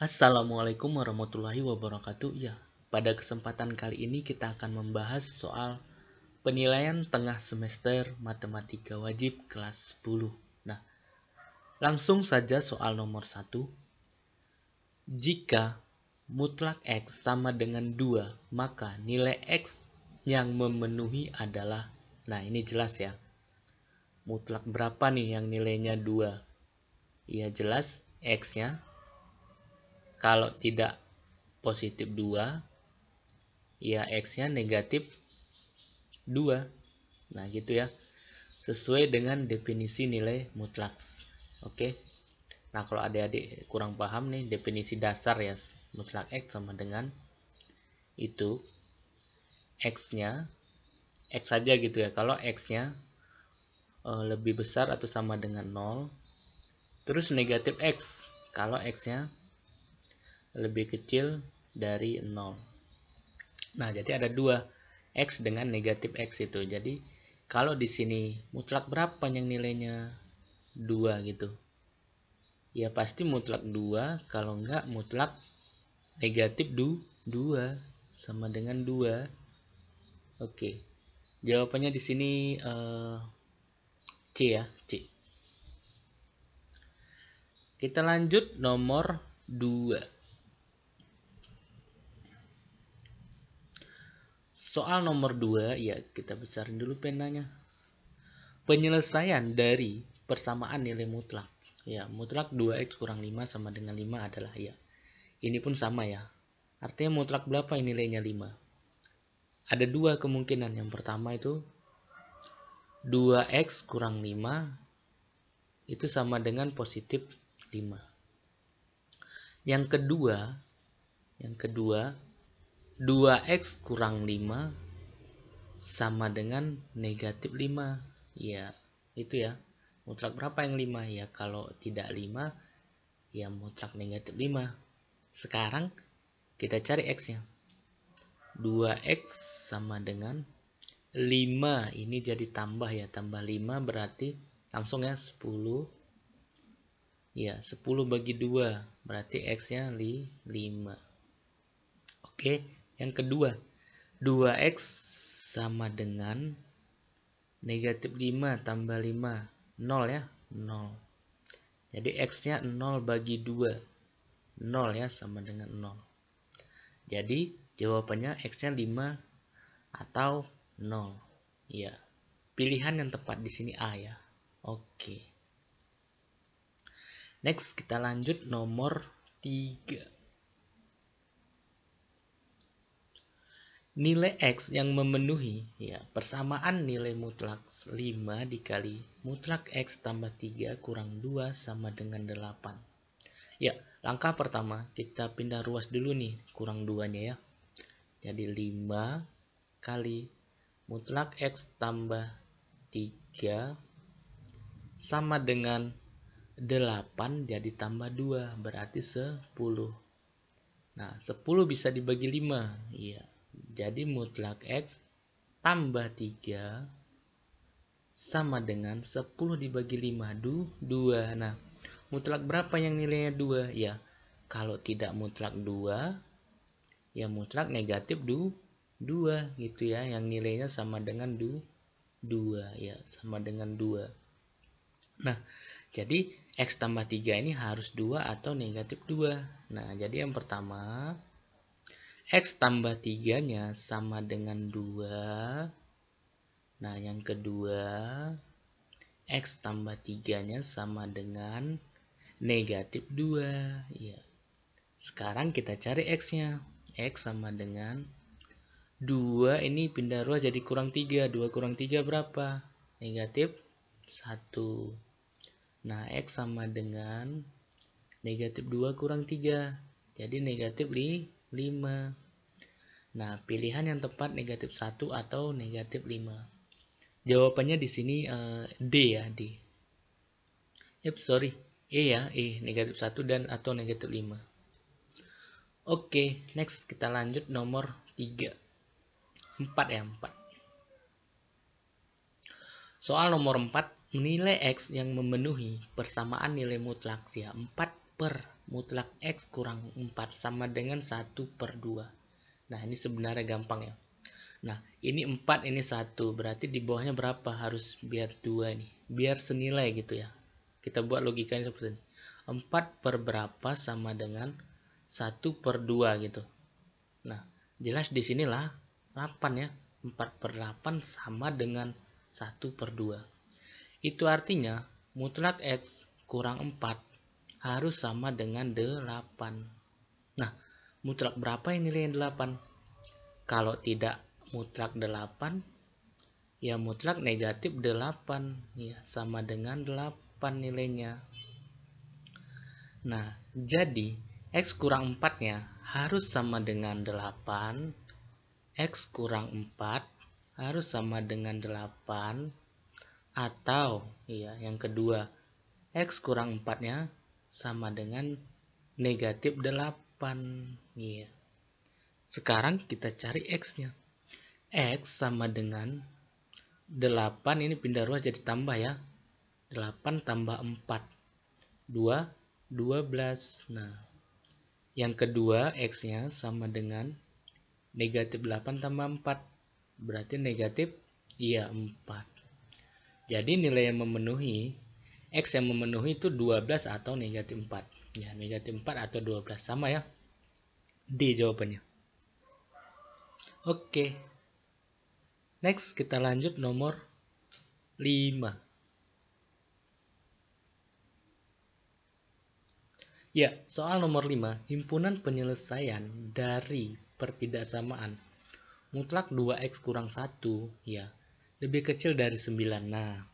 Assalamualaikum warahmatullahi wabarakatuh. Ya, pada kesempatan kali ini kita akan membahas soal penilaian tengah semester matematika wajib kelas 10. Nah, langsung saja soal nomor 1. Jika mutlak X sama dengan 2, maka nilai X yang memenuhi adalah, nah ini jelas ya, mutlak berapa nih yang nilainya 2? Ya jelas X-nya kalau tidak positif 2, ya X-nya negatif 2. Nah gitu ya, sesuai dengan definisi nilai mutlak. Oke. Nah kalau adik-adik kurang paham nih definisi dasar ya, mutlak X sama dengan itu X-nya X saja gitu ya. Kalau X-nya lebih besar atau sama dengan 0, terus negatif X kalau X-nya lebih kecil dari 0. Nah, jadi ada 2, X dengan negatif X itu. Jadi, kalau di sini mutlak berapa yang nilainya 2 gitu? Ya pasti mutlak 2, kalau enggak mutlak negatif 2 sama dengan 2. Oke. Jawabannya di sini C ya, C. Kita lanjut nomor 2. Soal nomor 2, ya kita besarin dulu penanya. Penyelesaian dari persamaan nilai mutlak. Ya, mutlak 2x kurang 5 sama dengan 5 adalah ya. Ini pun sama ya. Artinya mutlak berapa yang nilainya 5? Ada 2 kemungkinan. Yang pertama itu 2x kurang 5 itu sama dengan positif 5. Yang kedua 2x kurang 5 sama dengan negatif 5. Ya, itu ya. Mutlak berapa yang 5? Ya, kalau tidak 5, ya mutlak negatif 5. Sekarang kita cari X-nya. 2X sama dengan 5. Ini jadi tambah ya. Tambah 5 berarti langsung ya 10. Ya, 10 bagi 2. Berarti X-nya 5. Oke, yang kedua. 2X sama dengan negatif 5 tambah 5. 0 ya. 0. Jadi X-nya 0 bagi 2. 0 ya, sama dengan 0. Jadi jawabannya X-nya 5 atau 0. Ya. Pilihan yang tepat di sini A ya. Oke. Next kita lanjut nomor 3. Nilai X yang memenuhi ya persamaan nilai mutlak 5 dikali mutlak X tambah 3 kurang 2 sama dengan 8. Ya, langkah pertama kita pindah ruas dulu nih kurang 2-nya ya. Jadi 5 kali mutlak X tambah 3 sama dengan 8 jadi tambah 2 berarti 10. Nah 10 bisa dibagi 5. Iya. Jadi mutlak X tambah 3 sama dengan 10 dibagi 5 2. Nah mutlak berapa yang nilainya 2? Ya kalau tidak mutlak 2 ya mutlak negatif 2 gitu ya, yang nilainya sama dengan 2 ya, sama dengan 2. Nah jadi X tambah 3 ini harus 2 atau negatif 2. Nah jadi yang pertama X tambah 3 nya sama dengan 2. Nah yang kedua X tambah 3 nya sama dengan negatif 2 ya. Sekarang kita cari X nya. X sama dengan 2, ini pindah ruas jadi kurang 3. 2 kurang 3 berapa? Negatif 1. Nah X sama dengan negatif 2 kurang 3. Jadi negatif 5. Nah pilihan yang tepat negatif 1 atau negatif 5. Jawabannya di sini D ya, D. Sorry, E ya, E, negatif 1 dan atau negatif 5. Oke, next kita lanjut nomor 3. 4 ya, 4. Soal nomor 4, nilai X yang memenuhi persamaan nilai mutlak ya 4 per mutlak X kurang 4 sama dengan 1/2. Nah, ini sebenarnya gampang ya. Nah, ini 4, ini 1. Berarti di bawahnya berapa? Harus biar 2 nih. Biar senilai gitu ya. Kita buat logikanya seperti ini. 4 per berapa sama dengan 1/2 gitu. Nah, jelas di sinilah 8 ya. 4 per 8 sama dengan 1/2. Itu artinya mutlak X kurang 4 harus sama dengan 8. Nah, mutlak berapa yang nilainya 8? Kalau tidak mutlak 8, ya mutlak negatif 8. Ya, sama dengan 8 nilainya. Nah, jadi X kurang 4-nya harus sama dengan 8. X kurang 4 harus sama dengan 8. Atau, ya, yang kedua, X kurang 4-nya sama dengan negatif 8. Iya. Sekarang kita cari X-nya. X sama dengan 8, ini pindah ruas jadi tambah ya. 8 tambah 4. 12. Nah, yang kedua X-nya sama dengan negatif 8 tambah 4. Berarti negatif, iya, 4. Jadi nilai yang memenuhi, X yang memenuhi itu 12 atau negatif 4. Ya, negatif 4 atau 12. Sama ya. D jawabannya. Oke. Next, kita lanjut nomor 5. Ya, soal nomor 5. Himpunan penyelesaian dari pertidaksamaan mutlak 2X kurang 1, ya, lebih kecil dari 9. Nah,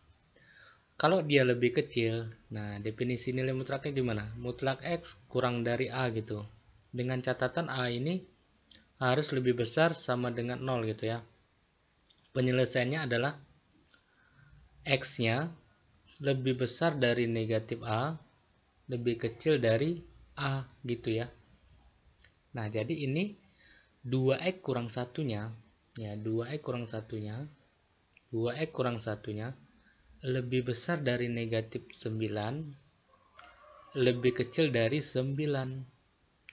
kalau dia lebih kecil, nah definisi nilai mutlaknya gimana? Mutlak X kurang dari A gitu. Dengan catatan A ini harus lebih besar sama dengan 0 gitu ya. Penyelesaiannya adalah X-nya lebih besar dari negatif A, lebih kecil dari A gitu ya. Nah, jadi ini 2X kurang satunya, ya 2X kurang satunya, 2X kurang satunya lebih besar dari negatif 9, lebih kecil dari 9.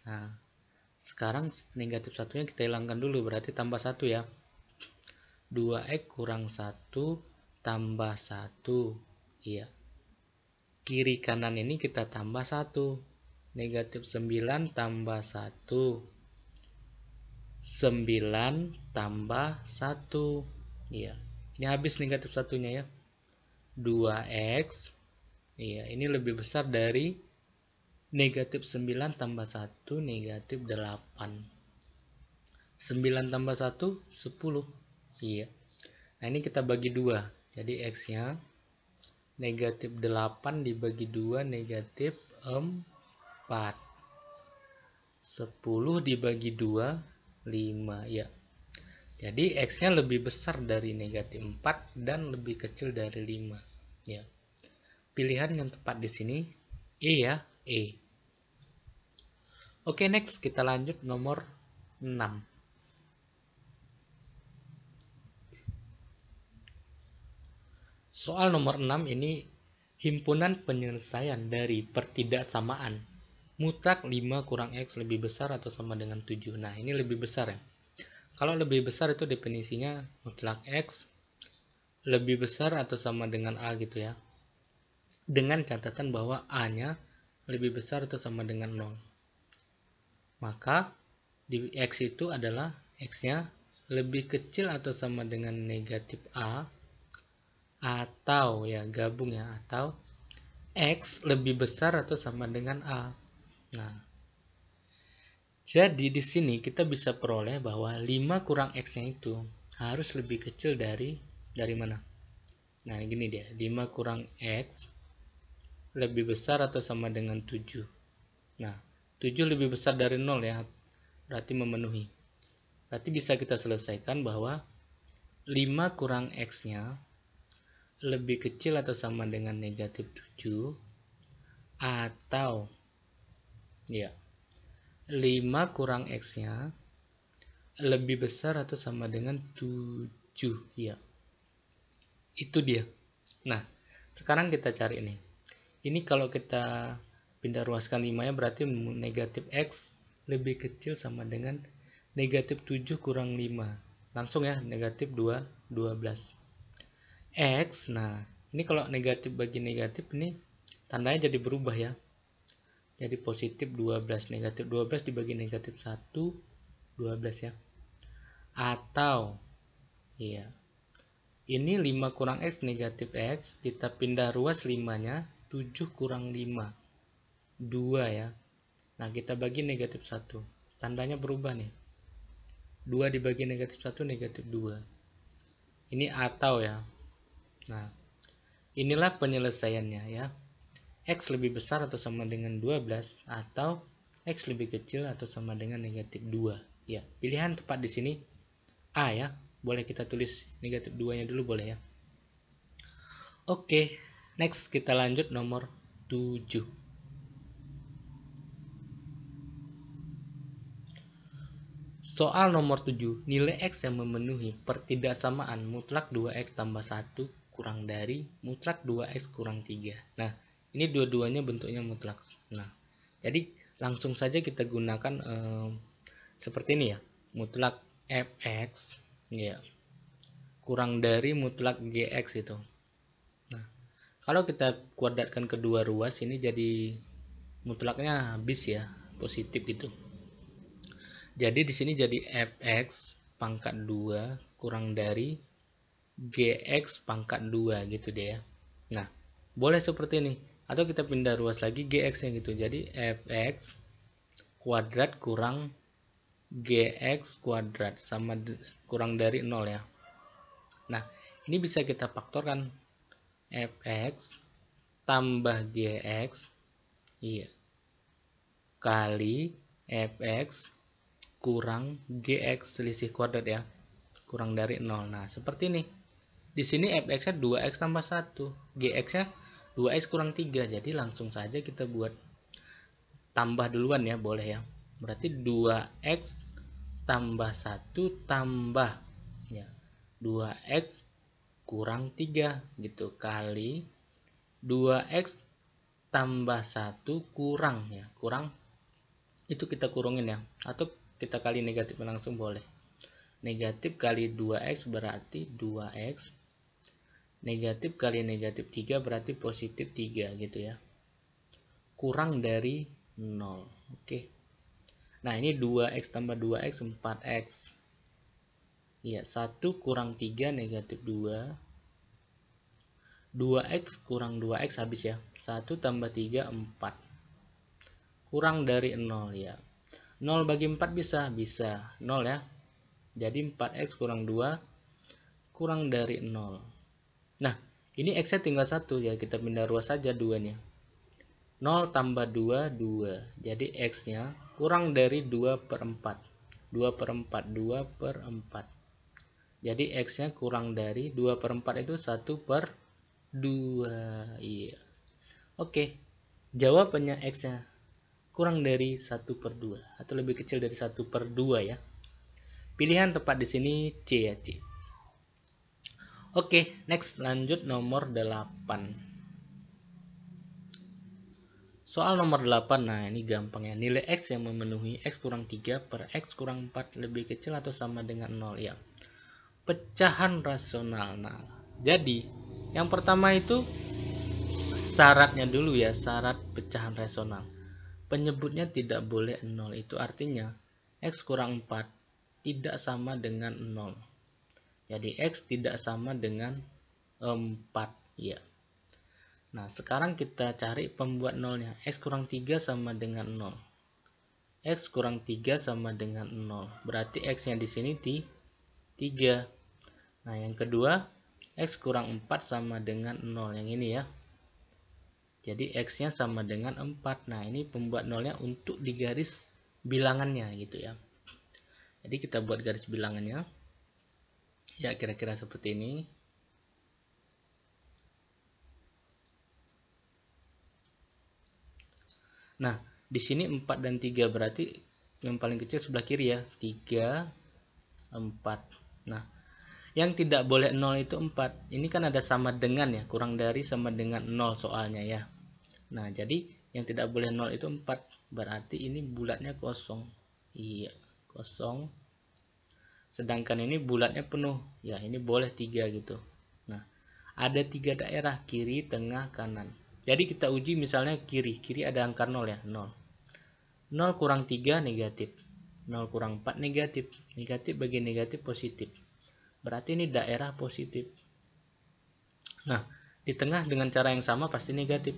Nah, sekarang negatif satunya kita hilangkan dulu, berarti tambah 1 ya. 2X kurang 1 tambah 1. Iya. Kiri kanan ini kita tambah 1. Negatif 9 tambah 1. 9 tambah 1. Iya. Ini habis negatif satunya ya. 2X. Iya, ini lebih besar dari negatif 9 tambah 1, negatif 8. 9 tambah 1, 10. Iya. Nah, ini kita bagi 2. Jadi X-nya negatif 8 dibagi 2, negatif 4. 10 dibagi 2, 5. Ya. Jadi X-nya lebih besar dari negatif 4 dan lebih kecil dari 5. Ya. Pilihan yang tepat di sini E ya, E. Oke, next kita lanjut nomor 6. Soal nomor 6 ini himpunan penyelesaian dari pertidaksamaan mutlak 5 kurang X lebih besar atau sama dengan 7. Nah, ini lebih besar ya. Kalau lebih besar itu definisinya mutlak X lebih besar atau sama dengan A gitu ya. Dengan catatan bahwa A-nya lebih besar atau sama dengan 0. Maka di X itu adalah X-nya lebih kecil atau sama dengan negatif A, atau ya gabung ya, atau X lebih besar atau sama dengan A. Nah, jadi di sini kita bisa peroleh bahwa 5 kurang X-nya itu harus lebih kecil dari mana? Nah, gini dia, 5 kurang X lebih besar atau sama dengan 7. Nah, 7 lebih besar dari 0 ya, berarti memenuhi. Berarti bisa kita selesaikan bahwa 5 kurang X-nya lebih kecil atau sama dengan negatif 7, atau ya 5 kurang X-nya lebih besar atau sama dengan 7 ya. Itu dia. Nah, sekarang kita cari ini. Ini kalau kita pindah ruaskan 5 nya, berarti negatif X lebih kecil sama dengan negatif 7 kurang 5. Langsung ya, negatif 12. X, nah ini kalau negatif bagi negatif ini tandanya jadi berubah ya. Jadi positif 12, negatif 12 dibagi negatif 1, 12 ya. Atau iya, ini 5 kurang X negatif X, kita pindah ruas 5 nya, 7 kurang 5, 2 ya. Nah kita bagi negatif 1, tandanya berubah nih. 2 dibagi negatif 1 negatif 2. Ini atau ya. Nah inilah penyelesaiannya ya. X lebih besar atau sama dengan 12 atau X lebih kecil atau sama dengan negatif 2 ya. Pilihan tepat di sini A ya. Boleh kita tulis negatif 2 nya dulu boleh ya. Oke, next kita lanjut nomor 7. Soal nomor 7, nilai X yang memenuhi pertidaksamaan mutlak 2X tambah 1 kurang dari mutlak 2X kurang 3. Nah, ini dua-duanya bentuknya mutlak. Nah, jadi langsung saja kita gunakan seperti ini ya. Mutlak Fx ya, kurang dari mutlak Gx itu. Nah, kalau kita kuadratkan kedua ruas ini jadi mutlaknya habis ya, positif gitu. Jadi di sini jadi Fx pangkat 2 kurang dari Gx pangkat 2 gitu deh ya. Nah, boleh seperti ini. Atau kita pindah ruas lagi Gx nya gitu. Jadi Fx kuadrat kurang Gx kuadrat sama kurang dari 0 ya. Nah, ini bisa kita faktorkan. Fx tambah Gx iya, kali Fx kurang Gx selisih kuadrat ya, kurang dari 0. Nah, seperti ini. Di sini Fx-nya 2x tambah 1, Gx-nya 2x kurang 3. Jadi langsung saja kita buat tambah duluan ya, boleh ya. Berarti 2x tambah 1 tambah ya 2x kurang 3 gitu kali 2x tambah 1 kurang ya, kurang itu kita kurungin ya, atau kita kali negatif langsung boleh. Negatif kali 2x berarti 2x, negatif kali negatif 3 berarti positif 3 gitu ya, kurang dari 0. Oke. Nah ini 2x tambah 2x 4x ya, 1 kurang 3 negatif 2, 2x kurang 2x habis ya, 1 tambah 3 4, kurang dari 0 ya. 0 bagi 4 bisa 0 ya. Jadi 4x kurang 2 kurang dari 0. Nah ini x nya tinggal 1 ya, kita pindah ruas saja 2 nya. 0 tambah 2 2, jadi x nya kurang dari 2 per 4, 2 per 4, 2 per 4. Jadi x nya kurang dari 2 per 4 itu 1 per 2 iya. Oke, jawabannya x nya kurang dari 1 per 2 atau lebih kecil dari 1 per 2 ya. Pilihan tepat di sini C ya, C. Oke, next lanjut nomor 8. Soal nomor 8, nah ini gampang ya. Nilai X yang memenuhi X kurang 3 per X kurang 4 lebih kecil atau sama dengan 0 ya. Pecahan rasional. Nah, jadi yang pertama itu syaratnya dulu ya, syarat pecahan rasional. Penyebutnya tidak boleh 0, itu artinya X kurang 4 tidak sama dengan 0. Jadi X tidak sama dengan 4 ya. Nah, sekarang kita cari pembuat nolnya. X kurang 3 sama dengan 0. X kurang 3 sama dengan 0. Berarti X-nya di sini 3. Nah, yang kedua, X kurang 4 sama dengan 0. Yang ini ya. Jadi X-nya sama dengan 4. Nah, ini pembuat nolnya untuk di garis bilangannya gitu ya. Jadi kita buat garis bilangannya. Ya, kira-kira seperti ini. Nah, di sini 4 dan 3 berarti yang paling kecil sebelah kiri ya. 3, 4. Nah, yang tidak boleh 0 itu 4. Ini kan ada sama dengan ya. Kurang dari sama dengan 0 soalnya ya. Nah, jadi Yang tidak boleh 0 itu 4. Berarti ini bulatnya kosong. Iya, kosong. Sedangkan ini bulatnya penuh. Ya, ini boleh 3 gitu. Nah, ada 3 daerah, kiri, tengah, kanan. Jadi kita uji misalnya kiri. Kiri ada angka 0 ya, 0. 0 kurang 3 negatif. 0 kurang 4 negatif. Negatif bagi negatif positif. Berarti ini daerah positif. Nah, di tengah dengan cara yang sama pasti negatif.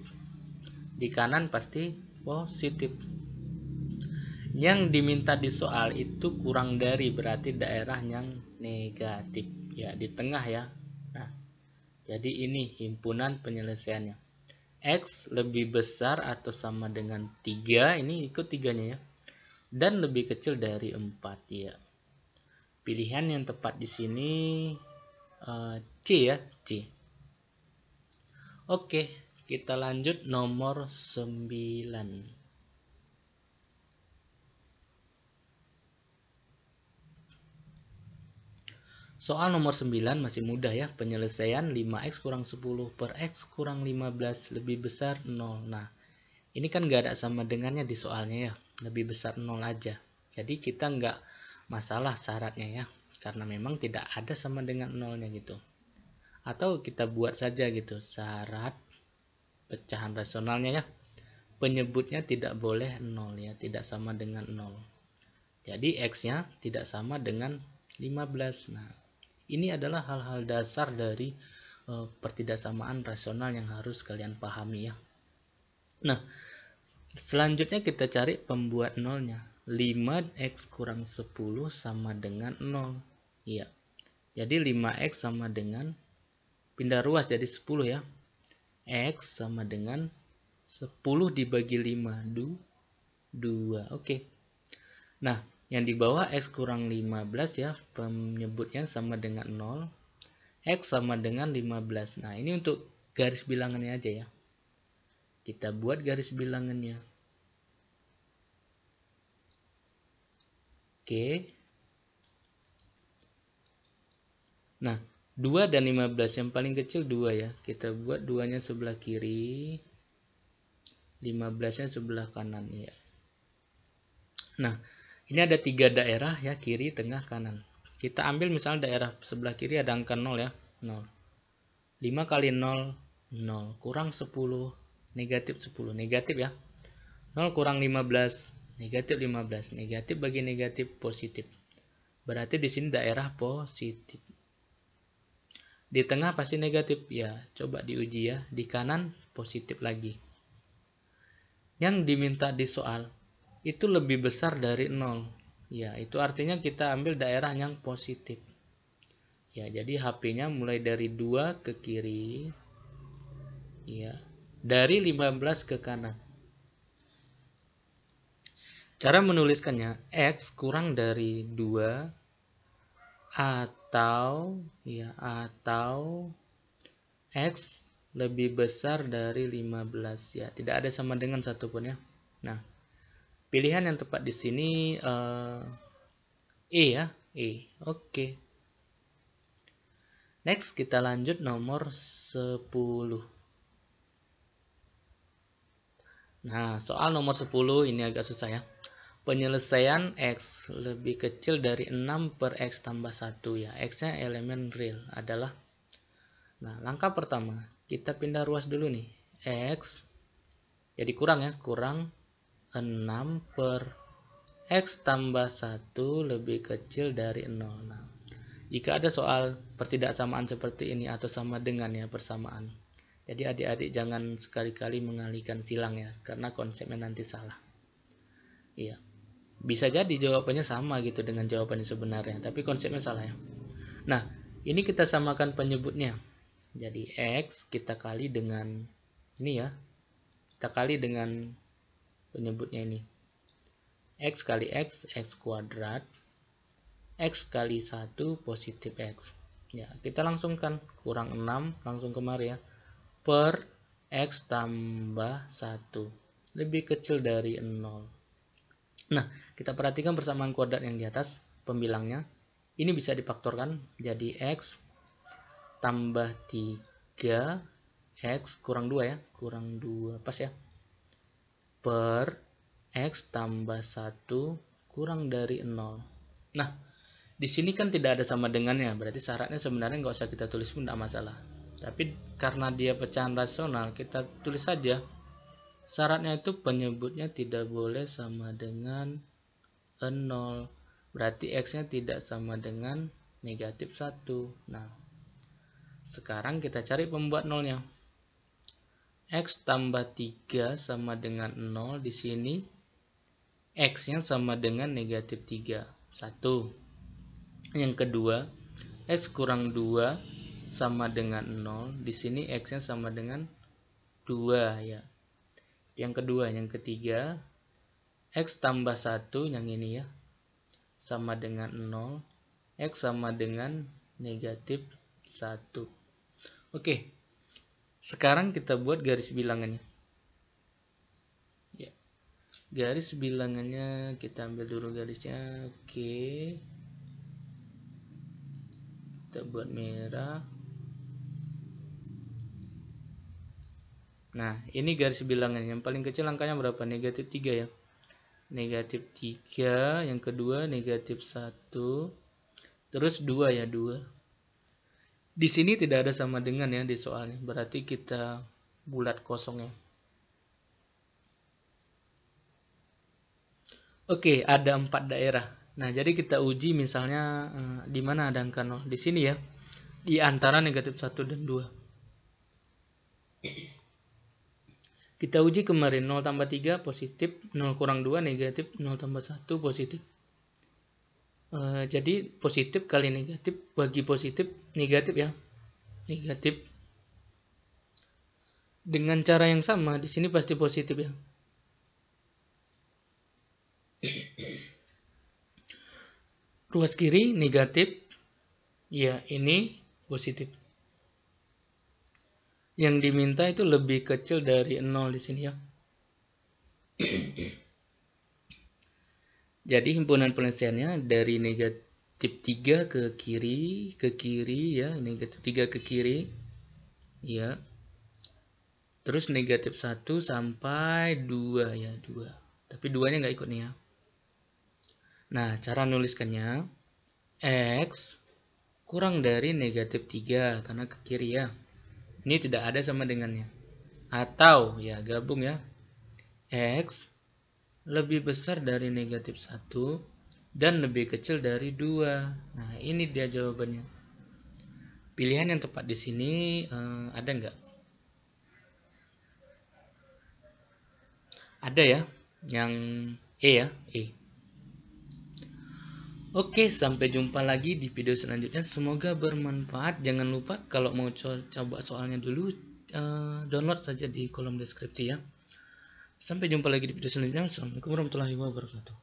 Di kanan pasti positif. Yang diminta di soal itu kurang dari, berarti daerah yang negatif. Ya, di tengah ya. Nah, jadi ini himpunan penyelesaiannya. X lebih besar atau sama dengan 3, ini ikut 3-nya ya. Dan lebih kecil dari 4 ya. Pilihan yang tepat di sini C ya, C. Oke, kita lanjut nomor 9. Soal nomor 9 masih mudah ya, penyelesaian 5x kurang 10 per x kurang 15 lebih besar 0. Nah, ini kan gak ada sama dengannya di soalnya ya, lebih besar 0 aja. Jadi kita nggak masalah syaratnya ya, karena memang tidak ada sama dengan 0-nya gitu. Atau kita buat saja gitu, syarat pecahan rasionalnya ya. Penyebutnya tidak boleh 0 ya, tidak sama dengan 0. Jadi x-nya tidak sama dengan 15. Nah, ini adalah hal-hal dasar dari pertidaksamaan rasional yang harus kalian pahami ya. Nah, selanjutnya kita cari pembuat nolnya. 5x kurang 10 sama dengan 0. Iya. Jadi 5x sama dengan, pindah ruas jadi 10 ya. X sama dengan 10 dibagi 5, 2. Oke. Nah, yang di bawah x kurang 15 ya, penyebutnya sama dengan 0. X sama dengan 15. Nah, ini untuk garis bilangannya aja ya. Kita buat garis bilangannya. Oke. Nah, 2 dan 15 yang paling kecil 2 ya. Kita buat 2-nya sebelah kiri, 15-nya sebelah kanan ya. Nah, ini ada 3 daerah ya, kiri, tengah, kanan. Kita ambil misalnya daerah sebelah kiri ada angka 0 ya, 0. 5 kali 0, 0. Kurang 10, negatif 10. Negatif ya. 0 kurang 15, negatif 15. Negatif bagi negatif positif. Berarti di sini daerah positif. Di tengah pasti negatif ya, coba diuji ya. Di kanan positif lagi. Yang diminta di soal itu lebih besar dari 0. Ya, itu artinya kita ambil daerah yang positif. Ya, jadi HP-nya mulai dari 2 ke kiri. Ya, dari 15 ke kanan. Cara menuliskannya, X kurang dari 2 atau X lebih besar dari 15 ya. Tidak ada sama dengan satupun ya. Nah, pilihan yang tepat di sini E ya, E. Oke. Next kita lanjut nomor 10. Nah, soal nomor 10 ini agak susah ya. Penyelesaian X lebih kecil dari 6 per X tambah 1 ya. X-nya elemen real adalah. Nah, langkah pertama, kita pindah ruas dulu nih. X, jadi kurang ya, kurang 6 per X tambah 1 lebih kecil dari 0. Nah, jika ada soal pertidaksamaan seperti ini atau sama dengan ya, persamaan. Jadi adik-adik jangan sekali-kali mengalihkan silang ya, karena konsepnya nanti salah. Iya. Bisa jadi jawabannya sama gitu dengan jawabannya sebenarnya, tapi konsepnya salah ya. Nah, ini kita samakan penyebutnya. Jadi X kita kali dengan ini ya. Kita kali dengan penyebutnya ini. X kali X, X kuadrat. X kali 1 positif X. Ya, kita langsungkan. Kurang 6, langsung kemari ya. Per X tambah 1. Lebih kecil dari 0. Nah, kita perhatikan persamaan kuadrat yang di atas, pembilangnya. Ini bisa difaktorkan, jadi X tambah 3, X kurang 2 ya. Kurang 2, pas ya. per X tambah 1 kurang dari 0. Nah, di sini kan tidak ada sama dengannya, berarti syaratnya sebenarnya nggak usah kita tulis pun tidak masalah. Tapi karena dia pecahan rasional, kita tulis saja. Syaratnya itu penyebutnya tidak boleh sama dengan 0. Berarti X-nya tidak sama dengan negatif 1. Nah, sekarang kita cari pembuat nolnya. X tambah 3 sama dengan 0. Di sini X-nya sama dengan negatif 3. 1. Yang kedua, X kurang 2 sama dengan 0. Di sini X-nya sama dengan 2 ya. Yang kedua, yang ketiga, X tambah 1 yang ini ya, sama dengan 0. X sama dengan negatif 1. Oke. Sekarang kita buat garis bilangannya. Ya. Garis bilangannya kita ambil dulu garisnya. Oke. Kita buat merah. Nah, ini garis bilangannya. Yang paling kecil angkanya berapa? Negatif 3 ya. Negatif 3. Yang kedua negatif 1. Terus 2 ya, 2. Di sini tidak ada sama dengan ya di soalnya. Berarti kita bulat kosong ya. Oke, ada 4 daerah. Nah, jadi kita uji misalnya di mana ada angka 0. Di sini ya. Di antara negatif 1 dan 2. Kita uji kemarin 0 tambah 3 positif, 0 kurang 2 negatif, 0 tambah 1 positif. Jadi positif kali negatif bagi positif negatif ya. Negatif. Dengan cara yang sama di sini pasti positif ya. Ruas kiri negatif. Ya, ini positif. Yang diminta itu lebih kecil dari 0 di sini ya. Jadi himpunan penyelesaiannya dari negatif 3 ke kiri ya, negatif 3 ke kiri. Ya. Terus negatif 1 sampai 2 ya, 2. Tapi 2-nya nggak ikut nih ya. Nah, cara nuliskannya X kurang dari negatif 3 karena ke kiri ya. Ini tidak ada sama dengannya. Atau ya gabung ya. X lebih besar dari negatif 1 dan lebih kecil dari 2. Nah, ini dia jawabannya. Pilihan yang tepat di sini ada nggak? Ada ya. Yang E ya, E. Oke, sampai jumpa lagi di video selanjutnya. Semoga bermanfaat. Jangan lupa kalau mau coba soalnya dulu, download saja di kolom deskripsi ya. Sampai jumpa lagi di video selanjutnya. Assalamualaikum warahmatullahi wabarakatuh.